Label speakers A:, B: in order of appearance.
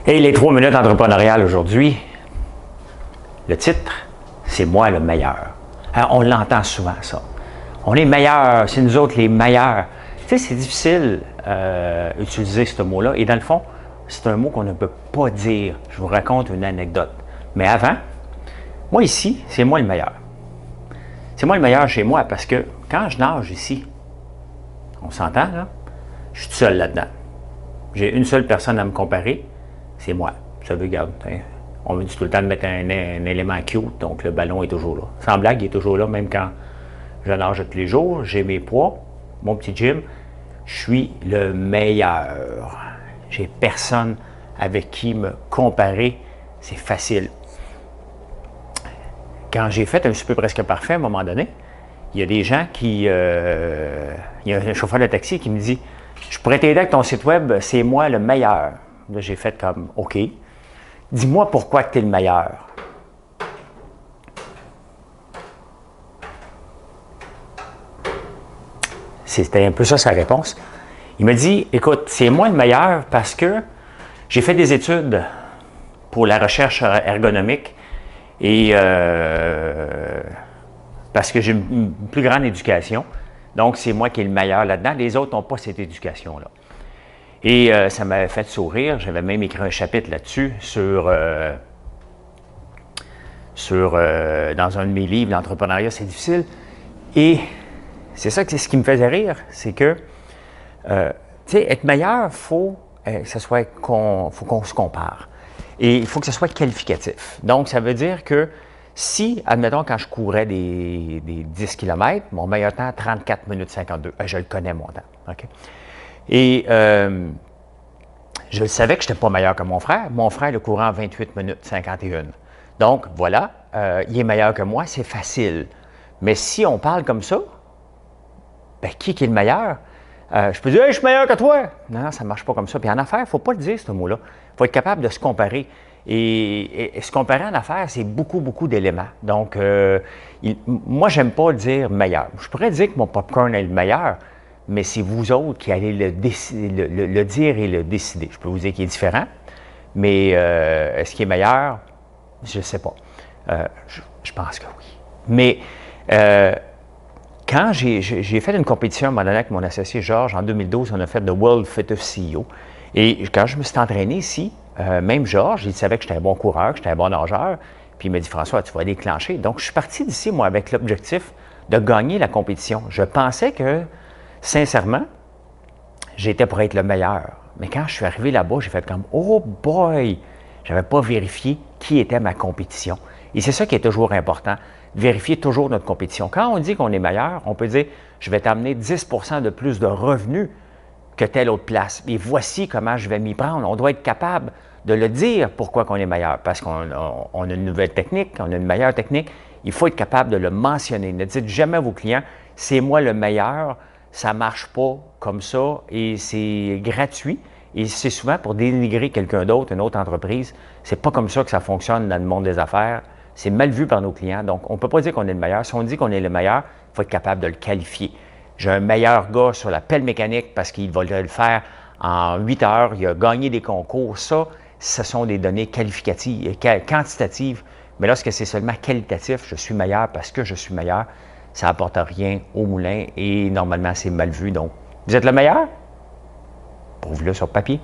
A: Et les 3 minutes entrepreneuriales aujourd'hui, le titre, c'est moi le meilleur. Hein, on l'entend souvent, ça. On est meilleur, c'est nous autres les meilleurs. Tu sais, c'est difficile d'utiliser ce mot-là. Et dans le fond, c'est un mot qu'on ne peut pas dire. Je vous raconte une anecdote. Mais avant, moi ici, c'est moi le meilleur. C'est moi le meilleur chez moi parce que quand je nage ici, on s'entend là, je suis tout seul là-dedans. J'ai une seule personne à me comparer, c'est moi. Ça veut, regarde, hein, on me dit tout le temps de mettre un élément cute, donc le ballon est toujours là. Sans blague, il est toujours là, même quand je nage tous les jours, j'ai mes poids, mon petit gym, je suis le meilleur. J'ai personne avec qui me comparer, c'est facile. Quand j'ai fait un super presque parfait à un moment donné, il y a des gens qui... il y a un chauffeur de taxi qui me dit « Je pourrais t'aider avec ton site web, c'est moi le meilleur. » Là, j'ai fait comme « OK. Dis-moi pourquoi tu es le meilleur. » C'était un peu ça sa réponse. Il me dit « Écoute, c'est moi le meilleur parce que j'ai fait des études pour la recherche ergonomique et parce que j'ai une plus grande éducation. Donc, c'est moi qui est le meilleur là-dedans. Les autres n'ont pas cette éducation-là. » Et ça m'avait fait sourire. J'avais même écrit un chapitre là-dessus dans un de mes livres, L'entrepreneuriat, c'est difficile. Et c'est ça ce qui me faisait rire, c'est que, tu sais, être meilleur, faut qu'on se compare. Et il faut que ce soit qualificatif. Donc, ça veut dire que si, admettons, quand je courais des 10 km, mon meilleur temps, 34 minutes 52, je le connais, mon temps. Okay? Et je savais que je n'étais pas meilleur que mon frère. Mon frère le courait en 28 minutes 51. Donc, voilà, il est meilleur que moi, c'est facile. Mais si on parle comme ça, ben, qui est le meilleur? Je peux dire hey, « je suis meilleur que toi ». Non, ça ne marche pas comme ça. Puis en affaires, il ne faut pas le dire, ce mot-là. Il faut être capable de se comparer. Et se comparer en affaires, c'est beaucoup, beaucoup d'éléments. Donc, moi, j'aime pas dire meilleur. Je pourrais dire que mon popcorn est le meilleur, mais c'est vous autres qui allez le dire et le décider. Je peux vous dire qu'il est différent, mais est-ce qu'il est meilleur? Je ne sais pas. Je pense que oui. Mais quand j'ai fait une compétition à un moment donné avec mon associé Georges, en 2012, on a fait The World Fittest CEO. Et quand je me suis entraîné ici, même Georges, il savait que j'étais un bon coureur, que j'étais un bon nageur. Puis il m'a dit « François, tu vas déclencher. » Donc, je suis parti d'ici, moi, avec l'objectif de gagner la compétition. Je pensais que, sincèrement, j'étais pour être le meilleur. Mais quand je suis arrivé là-bas, j'ai fait comme « Oh boy! » Je n'avais pas vérifié qui était ma compétition. Et c'est ça qui est toujours important, vérifier toujours notre compétition. Quand on dit qu'on est meilleur, on peut dire « Je vais t'amener 10 % de plus de revenus que telle autre place. Et voici comment je vais m'y prendre. » On doit être capable de le dire pourquoi on est meilleur. Parce qu'on a une nouvelle technique, on a une meilleure technique. Il faut être capable de le mentionner. Ne dites jamais à vos clients « c'est moi le meilleur ». Ça ne marche pas comme ça et c'est gratuit. Et c'est souvent pour dénigrer quelqu'un d'autre, une autre entreprise. C'est pas comme ça que ça fonctionne dans le monde des affaires. C'est mal vu par nos clients. Donc, on ne peut pas dire qu'on est le meilleur. Si on dit qu'on est le meilleur, il faut être capable de le qualifier. J'ai un meilleur gars sur la pelle mécanique parce qu'il va le faire en 8 heures. Il a gagné des concours. Ça, ce sont des données qualificatives et quantitatives. Mais lorsque c'est seulement qualitatif, je suis meilleur parce que je suis meilleur, ça n'apporte rien au moulin et normalement, c'est mal vu. Donc, vous êtes le meilleur? Prouve-le sur papier.